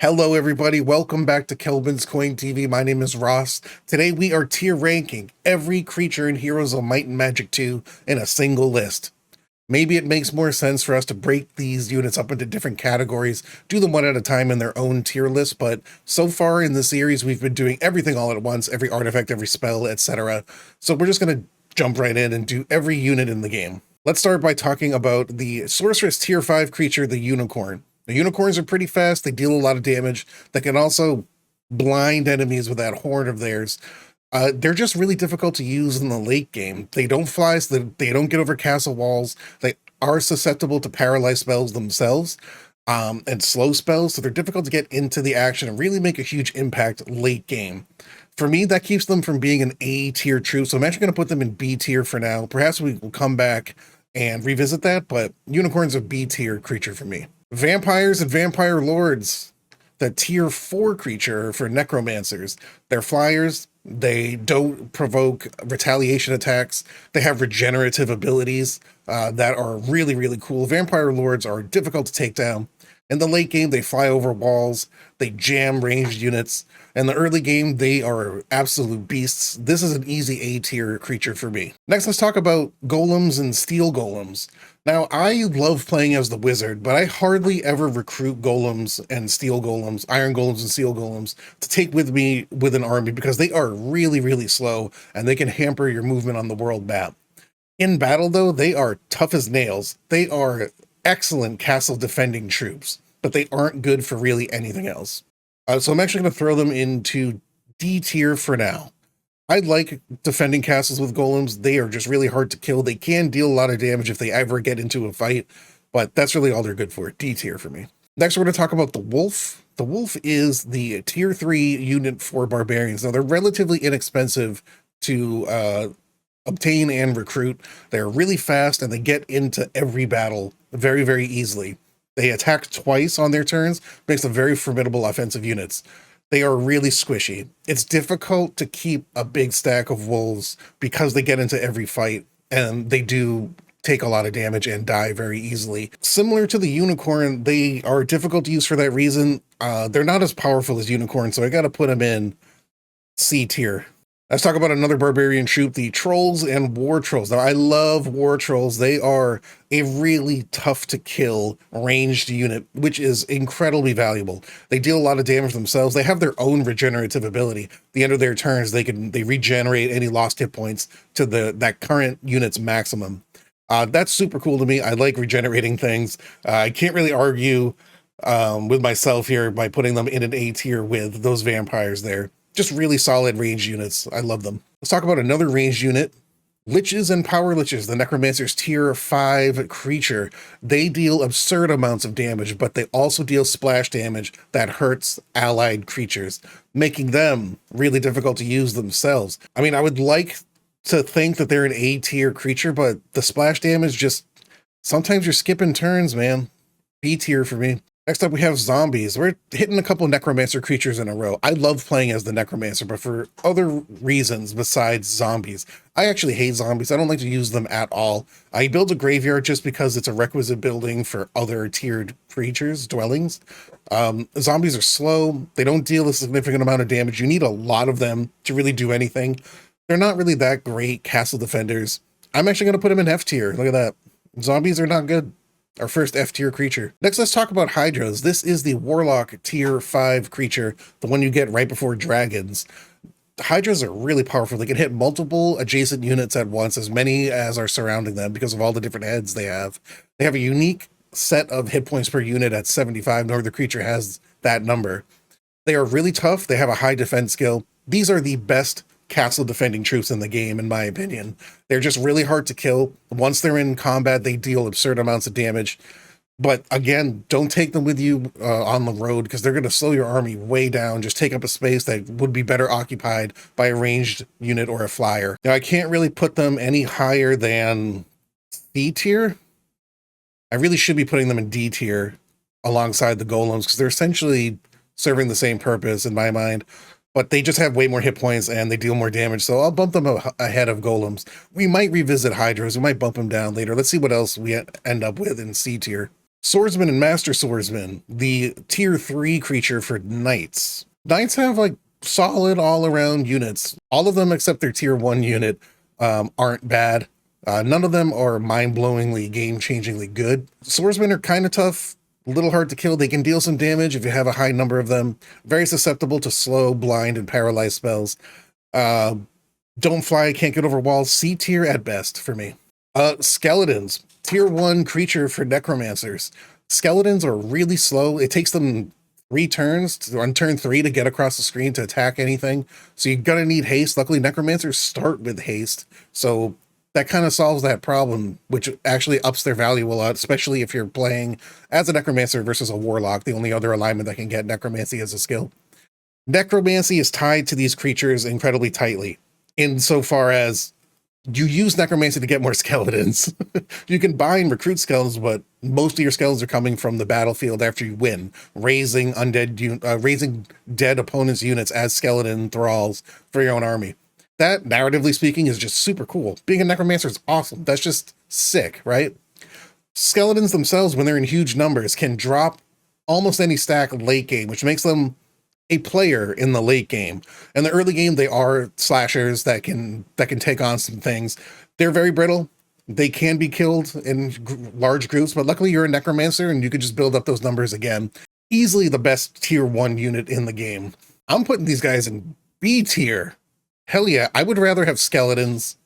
Hello everybody, welcome back to Kelvin's Coin TV. My name is Ross. Today we are tier ranking every creature in Heroes of Might and Magic 2 in a single list. Maybe it makes more sense for us to break these units up into different categories, do them one at a time in their own tier list, but so far in the series we've been doing everything all at once, every artifact, every spell, etc. So we're just going to jump right in and do every unit in the game. Let's start by talking about the Sorceress tier 5 creature, the Unicorn. The unicorns are pretty fast, they deal a lot of damage, they can also blind enemies with that horn of theirs. They're just really difficult to use in the late game. They don't fly, so they don't get over castle walls, they are susceptible to paralyzed spells themselves, and slow spells, so they're difficult to get into the action and really make a huge impact late game. For me, that keeps them from being an A tier troop, so I'm actually going to put them in B tier for now. Perhaps we will come back and revisit that, but unicorns are B tier creature for me. Vampires and Vampire Lords, the tier 4 creature for necromancers. They're flyers, they don't provoke retaliation attacks, they have regenerative abilities that are really, really cool. Vampire Lords are difficult to take down. In the late game, they fly over walls, they jam ranged units. In the early game, they are absolute beasts. This is an easy A tier creature for me. Next, let's talk about golems and steel golems. Now, I love playing as the wizard, but I hardly ever recruit golems and steel golems, iron golems and steel golems to take with me with an army because they are really, really slow and they can hamper your movement on the world map. In battle, though, they are tough as nails. They are excellent castle defending troops, but they aren't good for really anything else. So I'm actually going to throw them into D tier for now. I like defending castles with golems. They are just really hard to kill. They can deal a lot of damage if they ever get into a fight, but that's really all they're good for. D tier for me. Next, we're going to talk about the Wolf. The Wolf is the tier 3 unit for barbarians. Now, they're relatively inexpensive to obtain and recruit. They're really fast and they get into every battle very, very easily. They attack twice on their turns, makes them very formidable offensive units. They are really squishy. It's difficult to keep a big stack of wolves because they get into every fight and they do take a lot of damage and die very easily. Similar to the unicorn, they are difficult to use for that reason. They're not as powerful as unicorn, so I got to put them in C tier. Let's talk about another barbarian troop, the trolls and war trolls. Now, I love war trolls. They are a really tough to kill ranged unit, which is incredibly valuable. They deal a lot of damage themselves. They have their own regenerative ability. At the end of their turns, they regenerate any lost hit points to that current unit's maximum. That's super cool to me. I like regenerating things. I can't really argue with myself here by putting them in an A tier with those vampires there. Just really solid ranged units. I love them. Let's talk about another ranged unit. Liches and Power Liches, the Necromancer's tier 5 creature. They deal absurd amounts of damage, but they also deal splash damage that hurts allied creatures, making them really difficult to use themselves. I mean, I would like to think that they're an A tier creature, but the splash damage just, sometimes you're skipping turns, man. B tier for me. Next up, we have zombies. We're hitting a couple Necromancer creatures in a row. I love playing as the Necromancer, but for other reasons besides zombies. I actually hate zombies. I don't like to use them at all. I build a graveyard just because it's a requisite building for other tiered creatures, dwellings. Zombies are slow. They don't deal a significant amount of damage. You need a lot of them to really do anything. They're not really that great castle defenders. I'm actually going to put them in F tier. Look at that. Zombies are not good. Our first F tier creature. Next, let's talk about Hydras. This is the Warlock tier 5 creature, the one you get right before dragons. Hydras are really powerful. They can hit multiple adjacent units at once, as many as are surrounding them because of all the different heads they have. They have a unique set of hit points per unit at 75. No other creature has that number. They are really tough. They have a high defense skill. These are the best castle defending troops in the game, in my opinion. They're just really hard to kill. Once they're in combat, they deal absurd amounts of damage. But again, don't take them with you on the road because they're going to slow your army way down. Just take up a space that would be better occupied by a ranged unit or a flyer. Now, I can't really put them any higher than C tier. I really should be putting them in D tier alongside the golems because they're essentially serving the same purpose in my mind. But they just have way more hit points and they deal more damage, so I'll bump them ahead of golems. We might revisit Hydras, we might bump them down later. Let's see what else we end up with in C tier. Swordsman and Master Swordsman, the tier 3 creature for knights. Knights have like solid all-around units. All of them except their tier 1 unit aren't bad. None of them are mind-blowingly, game-changingly good. Swordsmen are kind of tough, a little hard to kill. They can deal some damage if you have a high number of them. Very susceptible to slow, blind, and paralyzed spells. Don't fly, can't get over walls. C tier at best for me. Skeletons. Tier 1 creature for necromancers. Skeletons are really slow. It takes them 3 turns on turn 3 to get across the screen to attack anything. So you're gonna need haste. Luckily, necromancers start with haste. So that kind of solves that problem, which actually ups their value a lot, especially if you're playing as a necromancer versus a warlock, the only other alignment that can get necromancy as a skill. Necromancy is tied to these creatures incredibly tightly, insofar as you use necromancy to get more skeletons. You can buy and recruit skeletons, but most of your skeletons are coming from the battlefield after you win, raising dead opponents' units as skeleton thralls for your own army. That, narratively speaking, is just super cool. Being a necromancer is awesome. That's just sick, right? Skeletons themselves, when they're in huge numbers, can drop almost any stack late game, which makes them a player in the late game. In the early game, they are slashers that can take on some things. They're very brittle. They can be killed in large groups, but luckily you're a necromancer and you can just build up those numbers again. Easily the best tier 1 unit in the game. I'm putting these guys in B tier. Hell yeah, I would rather have skeletons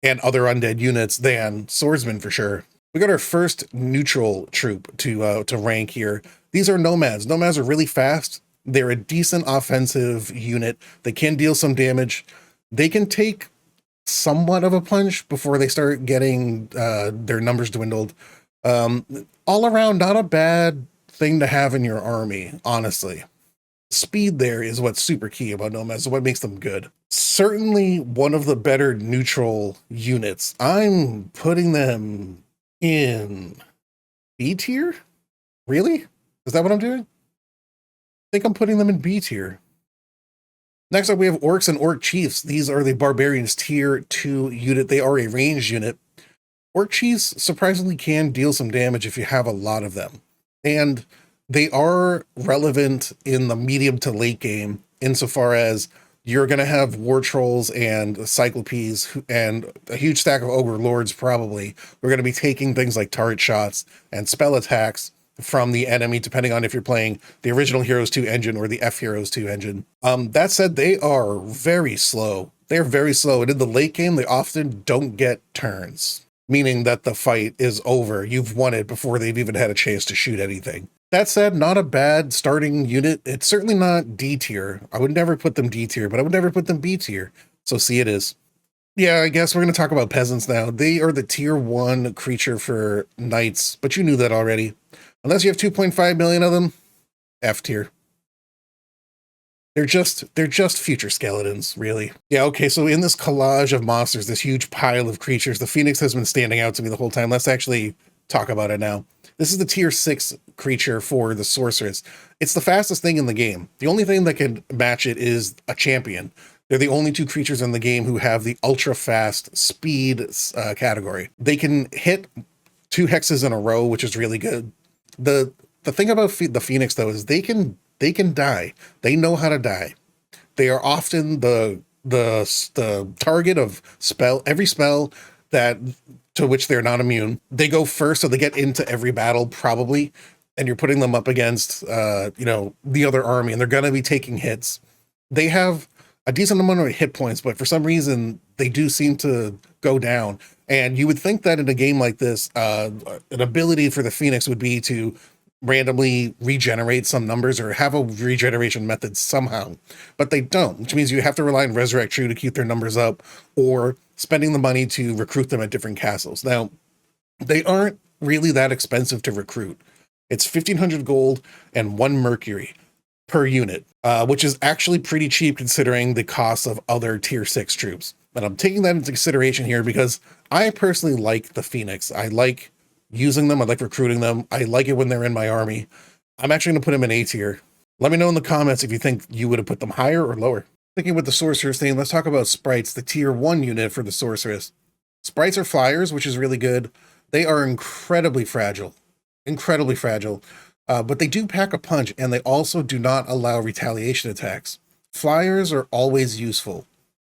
and other undead units than swordsmen for sure. We got our first neutral troop to rank here. These are nomads. Nomads are really fast. They're a decent offensive unit. They can deal some damage. They can take somewhat of a punch before they start getting their numbers dwindled. All around, not a bad thing to have in your army, honestly. Speed there is what's super key about nomads, what makes them good. Certainly one of the better neutral units. I'm putting them in B tier? Really? Is that what I'm doing? I think I'm putting them in B tier. Next up, we have orcs and orc chiefs. These are the barbarians tier 2 unit. They are a ranged unit. Orc chiefs surprisingly can deal some damage if you have a lot of them. And they are relevant in the medium to late game, insofar as you're going to have war trolls and cyclopes and a huge stack of ogre lords probably. We're going to be taking things like turret shots and spell attacks from the enemy, depending on if you're playing the original Heroes 2 engine or the F Heroes 2 engine. That said, they are very slow. They're very slow, and in the late game, they often don't get turns, meaning that the fight is over. You've won it before they've even had a chance to shoot anything. That said, not a bad starting unit. It's certainly not D tier. I would never put them D tier, but I would never put them B tier. So C it is. Yeah, I guess we're going to talk about peasants now. They are the tier 1 creature for knights, but you knew that already. Unless you have 2.5 million of them, F tier. They're just future skeletons, really. Yeah, okay, so in this collage of monsters, this huge pile of creatures, the Phoenix has been standing out to me the whole time. Let's actually talk about it now. This is the tier 6 creature for the sorceress. It's the fastest thing in the game. The only thing that can match it is a champion. They're the only 2 creatures in the game who have the ultra fast speed category. They can hit 2 hexes in a row, which is really good. The thing about the Phoenix though is they can die. They know how to die. They are often the target of every spell that to which they're not immune. They go first, so they get into every battle probably, and you're putting them up against the other army, and they're gonna be taking hits. They have a decent amount of hit points, but for some reason they do seem to go down. And you would think that in a game like this, an ability for the Phoenix would be to randomly regenerate some numbers or have a regeneration method somehow, but they don't, which means you have to rely on Resurrect True to keep their numbers up, or spending the money to recruit them at different castles. Now, they aren't really that expensive to recruit. It's 1,500 gold and 1 mercury per unit, which is actually pretty cheap considering the cost of other tier 6 troops. But I'm taking that into consideration here because I personally like the Phoenix. I like using them. I like recruiting them. I like it when they're in my army. I'm actually going to put them in A tier. Let me know in the comments if you think you would have put them higher or lower. Thinking with the sorceress thing, let's talk about sprites, the tier 1 unit for the sorceress. Sprites are flyers, which is really good. They are incredibly fragile. incredibly fragile. But they do pack a punch, and they also do not allow retaliation attacks. Flyers are always useful,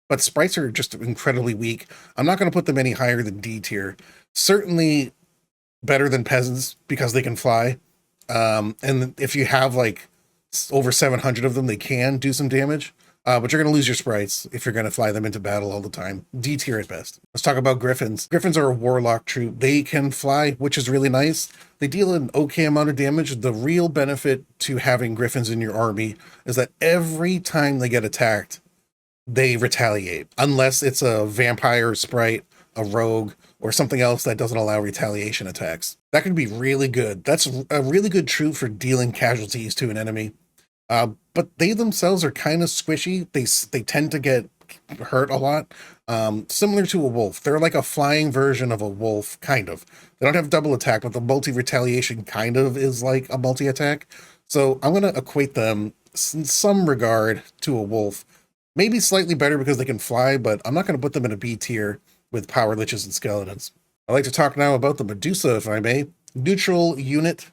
but sprites are just incredibly weak. I'm not going to put them any higher than D tier. Certainly better than peasants because they can fly. And if you have like over 700 of them, they can do some damage. But you're going to lose your sprites if you're going to fly them into battle all the time. D tier at best. Let's talk about griffins. Griffins are a warlock troop. They can fly, which is really nice. They deal an okay amount of damage. The real benefit to having griffins in your army is that every time they get attacked, they retaliate. Unless it's a vampire sprite, a rogue, or something else that doesn't allow retaliation attacks. That can be really good. That's a really good troop for dealing casualties to an enemy. But they themselves are kind of squishy. They tend to get hurt a lot. Similar to a wolf. They're like a flying version of a wolf, kind of. They don't have double attack, but the multi-retaliation kind of is like a multi-attack. So I'm going to equate them in some regard to a wolf. Maybe slightly better because they can fly, but I'm not going to put them in a B tier with power liches and skeletons. I'd like to talk now about the Medusa, if I may. Neutral unit.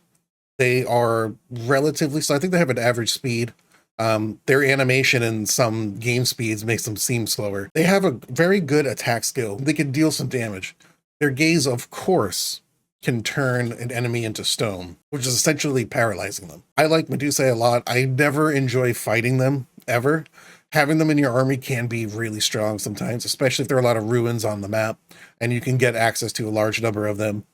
They are relatively, so I think they have an average speed. Their animation and some game speeds makes them seem slower. They have a very good attack skill. They can deal some damage. Their gaze, of course, can turn an enemy into stone, which is essentially paralyzing them. I like Medusa a lot. I never enjoy fighting them, ever. Having them in your army can be really strong sometimes, especially if there are a lot of ruins on the map, and you can get access to a large number of them.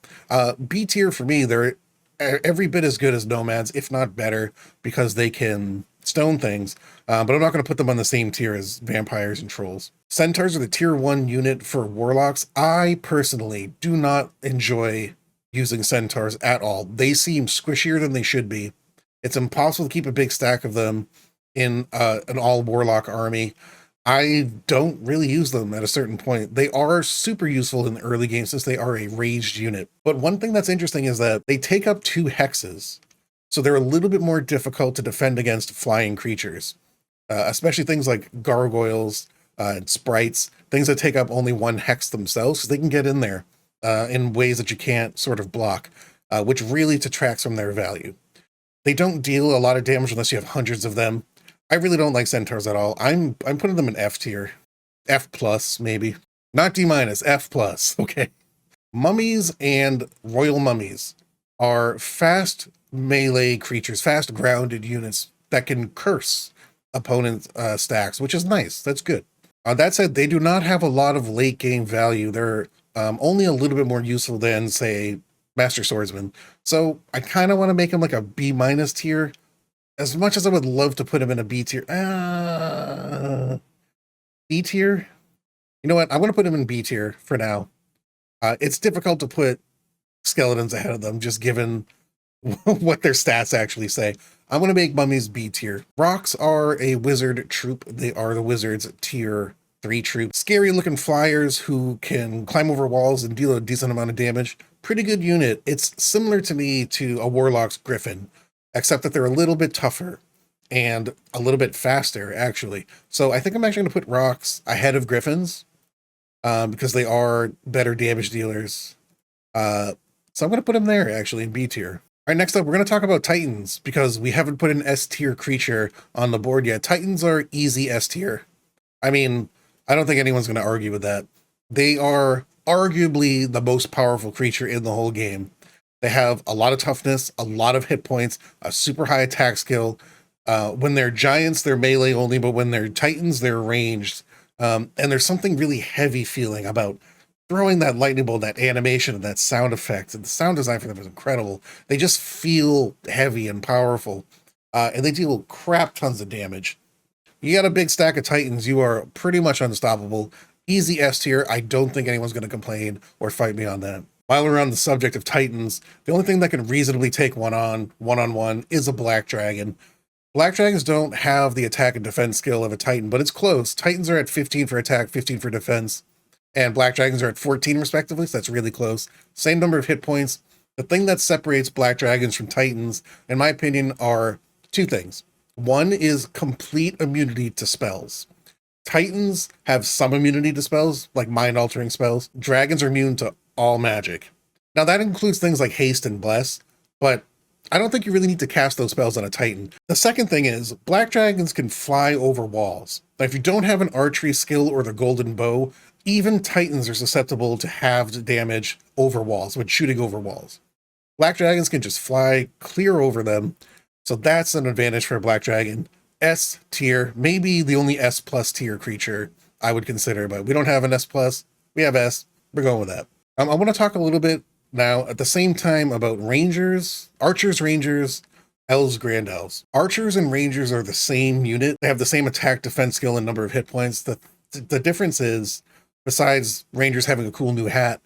B tier for me, they're every bit as good as nomads, if not better, because they can stone things, but I'm not going to put them on the same tier as vampires and trolls. Centaurs are the tier 1 unit for warlocks. I personally do not enjoy using centaurs at all. They seem squishier than they should be. It's impossible to keep a big stack of them in an all warlock army. I don't really use them at a certain point. They are super useful in the early game since they are a ranged unit. But one thing that's interesting is that they take up 2 hexes. So they're a little bit more difficult to defend against flying creatures, especially things like gargoyles and sprites, things that take up only 1 hex themselves, so they can get in there in ways that you can't sort of block, which really detracts from their value. They don't deal a lot of damage unless you have hundreds of them. I really don't like centaurs at all. I'm putting them in F tier. F plus, maybe. Not D minus, F plus, okay. Mummies and royal mummies are fast melee creatures, fast grounded units that can curse opponent stacks, which is nice. That's good. That said, they do not have a lot of late game value. They're only a little bit more useful than, say, Master Swordsman. So I kind of want to make them like a B minus tier. As much as I would love to put him in a B tier. B tier? You know what? I'm going to put him in B tier for now. It's difficult to put skeletons ahead of them, just given what their stats actually say. I'm going to make mummies B tier. Rocks are a wizard troop. They are the wizards tier 3 troop. Scary looking flyers who can climb over walls and deal a decent amount of damage. Pretty good unit. It's similar to me to a warlock's griffin, except that they're a little bit tougher and a little bit faster, actually. So I think I'm actually going to put rocks ahead of griffins because they are better damage dealers. So I'm going to put them there, actually, in B tier. All right, next up, we're going to talk about Titans because we haven't put an S tier creature on the board yet. Titans are easy S tier. I mean, I don't think anyone's going to argue with that. They are arguably the most powerful creature in the whole game. They have a lot of toughness, a lot of hit points, a super high attack skill. When they're giants, they're melee only, but when they're titans, they're ranged. And there's something really heavy feeling about throwing that lightning bolt, that animation, and that sound effect. And the sound design for them is incredible. They just feel heavy and powerful. And they deal crap tons of damage. You got a big stack of titans, you are pretty much unstoppable. Easy S tier. I don't think anyone's going to complain or fight me on that. While we're on the subject of titans, the only thing that can reasonably take one-on-one is a black dragon. Black dragons don't have the attack and defense skill of a titan, but it's close. Titans are at 15 for attack, 15 for defense, and black dragons are at 14 respectively, so that's really close. Same number of hit points. The thing that separates black dragons from titans, in my opinion, are 2 things. One is complete immunity to spells. Titans have some immunity to spells, like mind-altering spells. Dragons are immune to all magic. Now that includes things like haste and bless, but I don't think you really need to cast those spells on a Titan. The second thing is, black dragons can fly over walls. Now, if you don't have an archery skill or the golden bow, even Titans are susceptible to halved damage over walls, when shooting over walls. Black dragons can just fly clear over them, so that's an advantage for a black dragon. S tier, maybe the only S plus tier creature I would consider, but we don't have an S plus. We have S. We're going with that. I want to talk a little bit now at the same time about Rangers, Archers, Rangers, Elves, Grand Elves. Archers and Rangers are the same unit. They have the same attack, defense skill, and number of hit points. The difference is, besides Rangers having a cool new hat,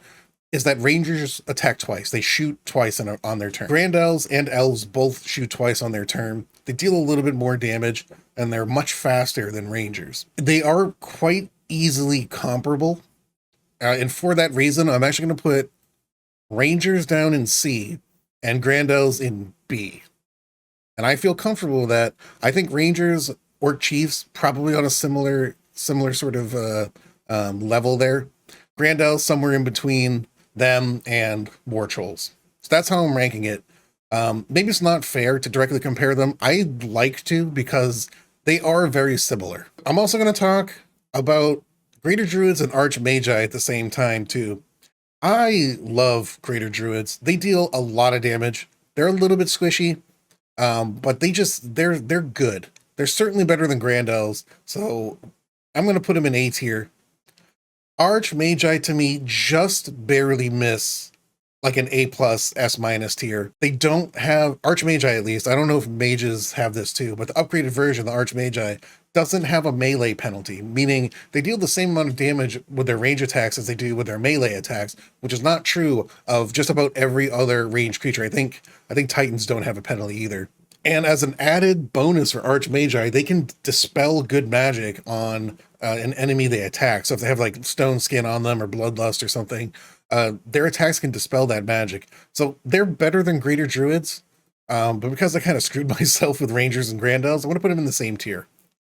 is that Rangers attack twice. They shoot twice on their turn. Grand Elves and Elves both shoot twice on their turn. They deal a little bit more damage, and they're much faster than Rangers. They are quite easily comparable, and for that reason, I'm actually going to put Rangers down in C and Grand Elves in B. And I feel comfortable with that. I think Rangers or Chiefs probably on a similar sort of level there. Grand Elves somewhere in between them and War Trolls. So that's how I'm ranking it. Maybe it's not fair to directly compare them. I'd like to, because they are very similar. I'm also going to talk about Greater Druids and Archmagi at the same time too. I love Greater Druids. They deal a lot of damage. They're a little bit squishy, but they're good. They're certainly better than Grand Elves, so I'm going to put them in A tier. Archmagi to me just barely miss like an A plus S minus tier. They don't have Archmagi, at least. I don't know if mages have this too, but the upgraded version, the Archmagi, doesn't have a melee penalty, meaning they deal the same amount of damage with their range attacks as they do with their melee attacks, which is not true of just about every other ranged creature. I think Titans don't have a penalty either. And as an added bonus for Archmagi, they can dispel good magic on an enemy they attack. So if they have like stone skin on them or bloodlust or something, their attacks can dispel that magic. So they're better than Greater Druids, but because I kind of screwed myself with Rangers and Grand Elves, I want to put them in the same tier.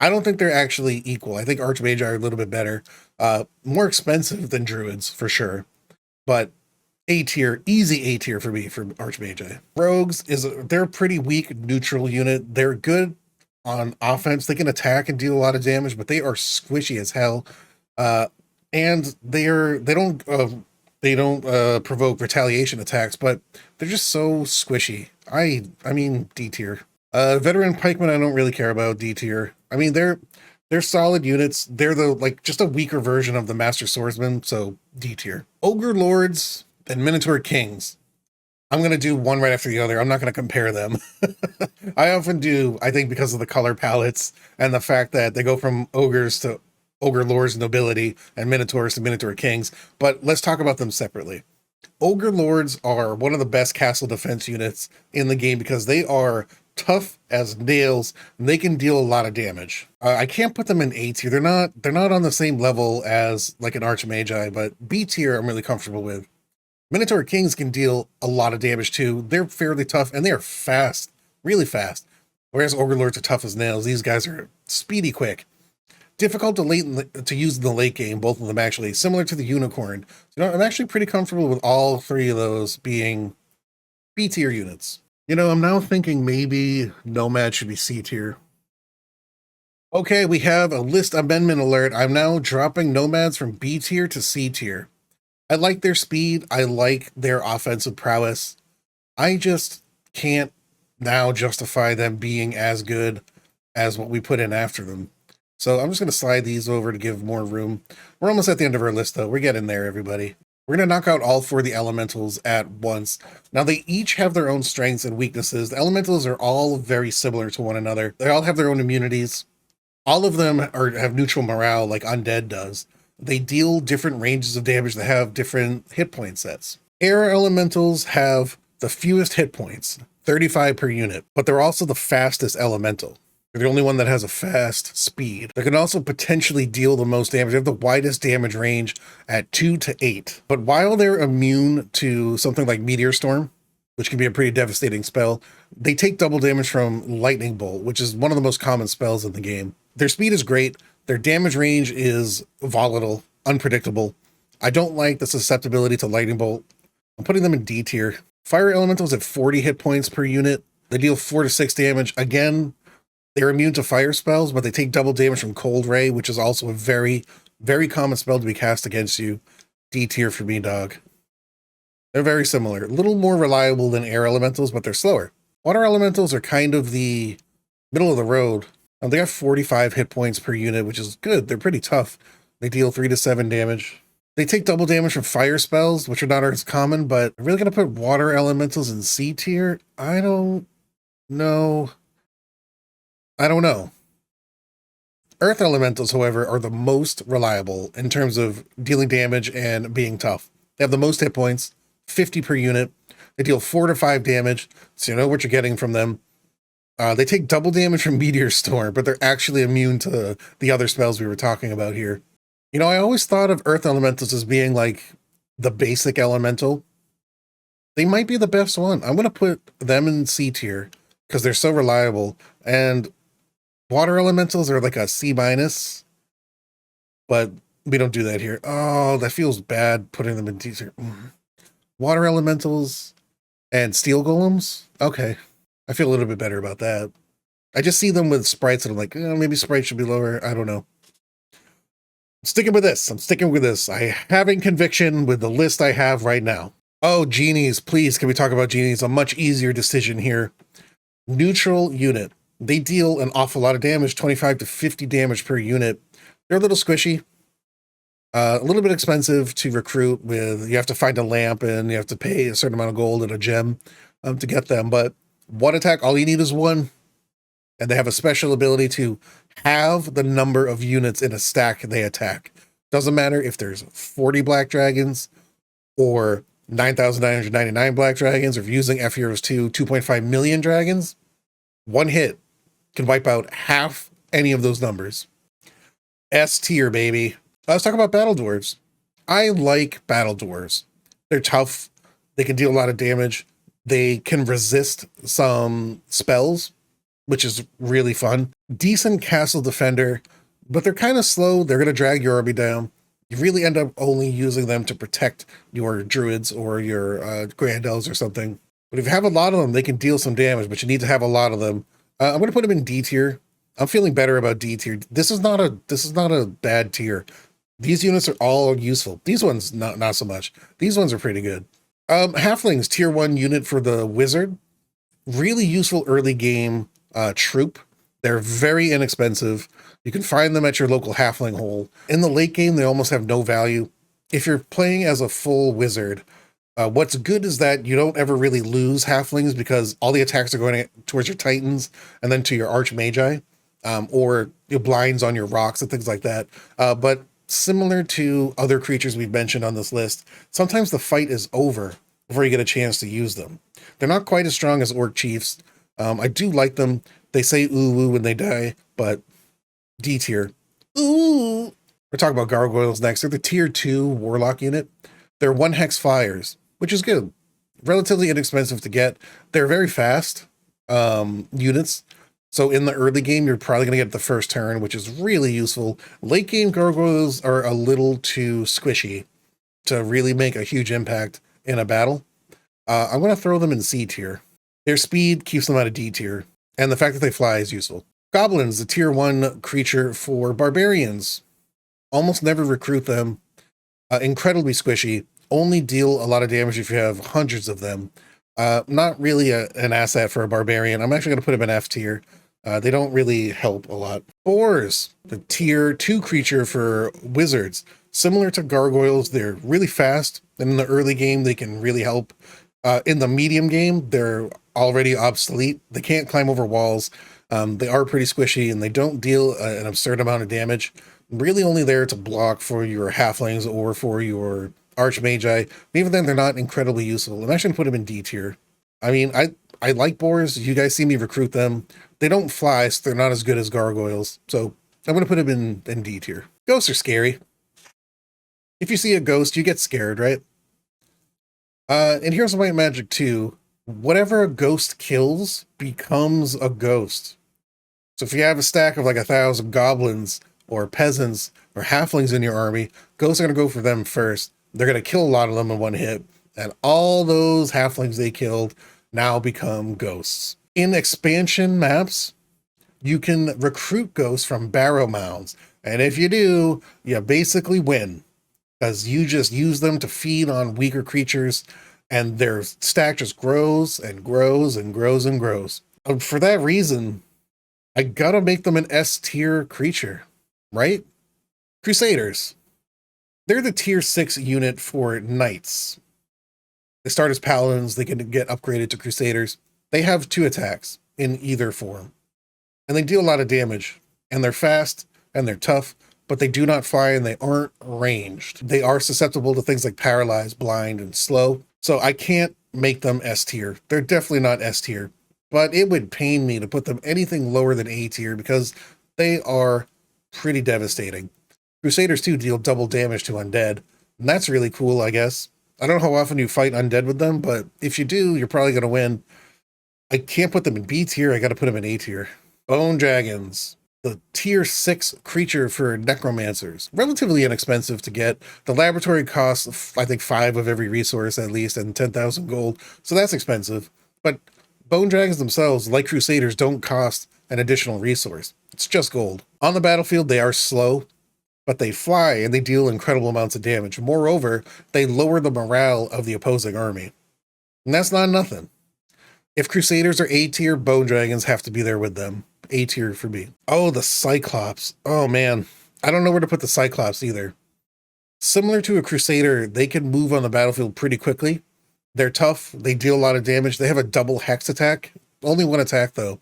I don't think they're actually equal. I think Archmagi are a little bit better, more expensive than Druids for sure, but A tier, easy A tier for me for Archmagi. Rogues they're a pretty weak neutral unit. They're good on offense. They can attack and deal a lot of damage, but they are squishy as hell, and they don't provoke retaliation attacks, but they're just so squishy. I mean D tier. Veteran pikemen I don't really care about. D tier. I mean they're solid units. They're just a weaker version of the Master Swordsman, so D tier. Ogre Lords and Minotaur Kings. I'm going to do one right after the other. I'm not going to compare them. I often do, I think, because of the color palettes and the fact that they go from ogres to Ogre Lords nobility and Minotaurs to Minotaur Kings, but let's talk about them separately. Ogre Lords are one of the best castle defense units in the game because they are tough as nails and they can deal a lot of damage. I can't put them in A tier. They're not on the same level as like an Archmagi, but B tier I'm really comfortable with. Minotaur Kings can deal a lot of damage too. They're fairly tough and they are fast, really fast. Whereas Ogre Lords are tough as nails. These guys are speedy quick. Difficult to use in the late game, both of them actually, similar to the Unicorn. I'm actually pretty comfortable with all three of those being B tier units. I'm now thinking maybe Nomad should be C tier. Okay, we have a list amendment alert. I'm now dropping Nomads from B tier to C tier. I like their speed. I like their offensive prowess. I just can't now justify them being as good as what we put in after them. So I'm just going to slide these over to give more room. We're almost at the end of our list, though. We're getting there, everybody. We're going to knock out all four of the elementals at once. Now, they each have their own strengths and weaknesses. The elementals are all very similar to one another. They all have their own immunities. All of them have neutral morale like Undead does. They deal different ranges of damage that have different hit point sets. Air elementals have the fewest hit points, 35 per unit, but they're also the fastest elemental. They're the only one that has a fast speed. They can also potentially deal the most damage. They have the widest damage range at 2 to 8. But while they're immune to something like Meteor Storm, which can be a pretty devastating spell, they take double damage from Lightning Bolt, which is one of the most common spells in the game. Their speed is great. Their damage range is volatile, unpredictable. I don't like the susceptibility to Lightning Bolt. I'm putting them in D tier. Fire elementals at 40 hit points per unit. They deal 4 to 6 damage. Again, they're immune to fire spells, but they take double damage from Cold Ray, which is also a very, very common spell to be cast against you. D tier for me, dog. They're very similar. A little more reliable than air elementals, but they're slower. Water elementals are kind of the middle of the road. They got 45 hit points per unit, which is good. They're pretty tough. They deal 3 to 7 damage. They take double damage from fire spells, which are not as common, but I'm really going to put water elementals in C tier. I don't know. Earth elementals, however, are the most reliable in terms of dealing damage and being tough. They have the most hit points, 50 per unit. They deal 4 to 5 damage, so you know what you're getting from them. They take double damage from Meteor Storm, but they're actually immune to the other spells we were talking about here. You know, I always thought of Earth elementals as being like the basic elemental. They might be the best one. I'm going to put them in C tier because they're so reliable. And water elementals are like a C-, but we don't do that here. Oh, that feels bad putting them in D tier. Water elementals and steel golems. Okay. I feel a little bit better about that. I just see them with sprites and I'm like, maybe sprites should be lower. I don't know. I'm sticking with this. I having conviction with the list I have right now. Oh, genies, please, can we talk about genies? A much easier decision here. Neutral unit. They deal an awful lot of damage, 25 to 50 damage per unit. They're a little squishy. A little bit expensive to recruit with. You have to find a lamp and you have to pay a certain amount of gold and a gem to get them. But one attack, all you need is one. And they have a special ability to have the number of units in a stack they attack. Doesn't matter if there's 40 black dragons or 9,999 black dragons, or if using F Heroes 2, 2.5 million dragons. One hit can wipe out half any of those numbers. S tier, baby. Let's talk about battle dwarves. I like battle dwarves. They're tough. They can deal a lot of damage. They can resist some spells, which is really fun. Decent castle defender, but they're kind of slow. They're going to drag your army down. You really end up only using them to protect your druids or your grand elves or something. But if you have a lot of them, they can deal some damage, but you need to have a lot of them. I'm going to put them in D tier. I'm feeling better about D tier. This is not a bad tier. These units are all useful. These ones, not so much. These ones are pretty good. Halflings, tier 1 unit for the wizard. Really useful early game troop. They're very inexpensive. You can find them at your local halfling hole. In the late game, they almost have no value. If you're playing as a full wizard, what's good is that you don't ever really lose halflings because all the attacks are going towards your titans and then to your archmagi, or your blinds on your rocks and things like that. But similar to other creatures we've mentioned on this list, sometimes the fight is over before you get a chance to use them. They're not quite as strong as orc chiefs. I do like them. They say ooh woo when they die, but D tier. Ooh. We're talking about gargoyles next. They're the tier 2 warlock unit. They're 1 hex fires, which is good. Relatively inexpensive to get. They're very fast units. So in the early game, you're probably going to get the first turn, which is really useful. Late game gargoyles are a little too squishy to really make a huge impact in a battle. I'm going to throw them in C tier. Their speed keeps them out of D tier, and the fact that they fly is useful. Goblins, the tier 1 creature for barbarians. Almost never recruit them. Incredibly squishy. Only deal a lot of damage if you have hundreds of them. Not really an asset for a barbarian. I'm actually going to put them in F tier. They don't really help a lot. Boars, the tier 2 creature for wizards. Similar to gargoyles, they're really fast, and in the early game, they can really help. In the medium game, they're already obsolete. They can't climb over walls. They are pretty squishy, and they don't deal an absurd amount of damage. Really only there to block for your halflings or for your archmagi. Even then, they're not incredibly useful. I'm actually going to put them in D tier. I mean, I like boars. You guys see me recruit them. They don't fly, so they're not as good as gargoyles. So I'm going to put them in D tier. Ghosts are scary. If you see a ghost, you get scared, right? In Heroes of Might and Magic 2, whatever a ghost kills becomes a ghost. So if you have a stack of like 1,000 goblins or peasants or halflings in your army, ghosts are going to go for them first. They're going to kill a lot of them in one hit. and all those halflings they killed now become ghosts. In expansion maps, you can recruit ghosts from barrow mounds, and if you do, you basically win, because you just use them to feed on weaker creatures, and their stack just grows and grows and grows and grows. For that reason, I gotta make them an S tier creature, right? Crusaders. They're the tier 6 unit for knights. They start as paladins, they can get upgraded to crusaders. They have 2 attacks in either form, and they deal a lot of damage, and they're fast and they're tough, but they do not fly and they aren't ranged. They are susceptible to things like paralyzed, blind, and slow. So I can't make them S tier. They're definitely not S tier, but it would pain me to put them anything lower than A tier because they are pretty devastating. Crusaders too deal double damage to undead, and that's really cool, I guess. I don't know how often you fight undead with them, but if you do, you're probably going to win. I can't put them in B tier, I got to put them in A tier. Bone Dragons. The tier 6 creature for necromancers. Relatively inexpensive to get. The laboratory costs, I think, 5 of every resource at least, and 10,000 gold, so that's expensive. But bone dragons themselves, like crusaders, don't cost an additional resource. It's just gold. On the battlefield, they are slow, but they fly and they deal incredible amounts of damage. Moreover, they lower the morale of the opposing army. And that's not nothing. If crusaders are A tier, bone dragons have to be there with them. A tier for me. Oh, the Cyclops. Oh man, I don't know where to put the Cyclops either. Similar to a crusader, they can move on the battlefield pretty quickly. They're tough, they deal a lot of damage. They have a double hex attack. Only 1 attack though.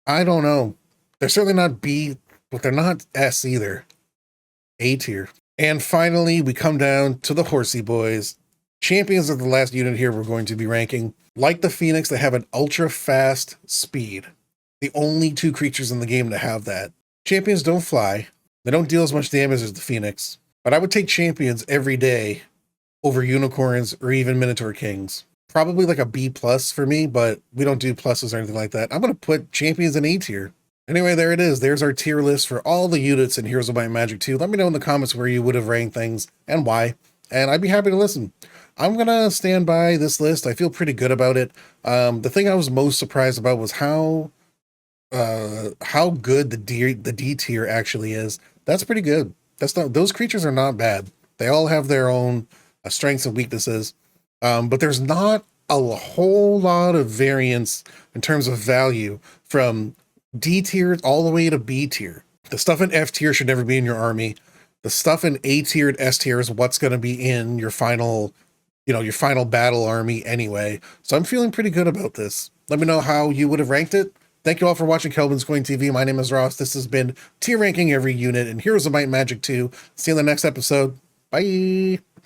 I don't know. They're certainly not B, but they're not S either. A tier. And finally, we come down to the Horsey Boys. Champions are the last unit here we're going to be ranking. Like the Phoenix, they have an ultra fast speed. The only 2 creatures in the game to have that. Champions don't fly. They don't deal as much damage as the Phoenix. But I would take champions every day over unicorns or even Minotaur Kings. Probably like a B plus for me, but we don't do pluses or anything like that. I'm going to put champions in A tier. Anyway, there it is. There's our tier list for all the units in Heroes of Might and Magic 2. Let me know in the comments where you would have ranked things and why, and I'd be happy to listen. I'm going to stand by this list. I feel pretty good about it. The thing I was most surprised about was how good the D tier actually is. That's pretty good. Those creatures are not bad. They all have their own strengths and weaknesses, but there's not a whole lot of variance in terms of value from D tier all the way to B tier. The stuff in F tier should never be in your army. The stuff in A tier and S tier is what's going to be in your final, your final battle army anyway. So I'm feeling pretty good about this. Let me know how you would have ranked it. Thank you all for watching Kelvin's Coin TV. My name is Ross. This has been tier ranking every unit in Heroes of Might and Magic 2. See you in the next episode. Bye.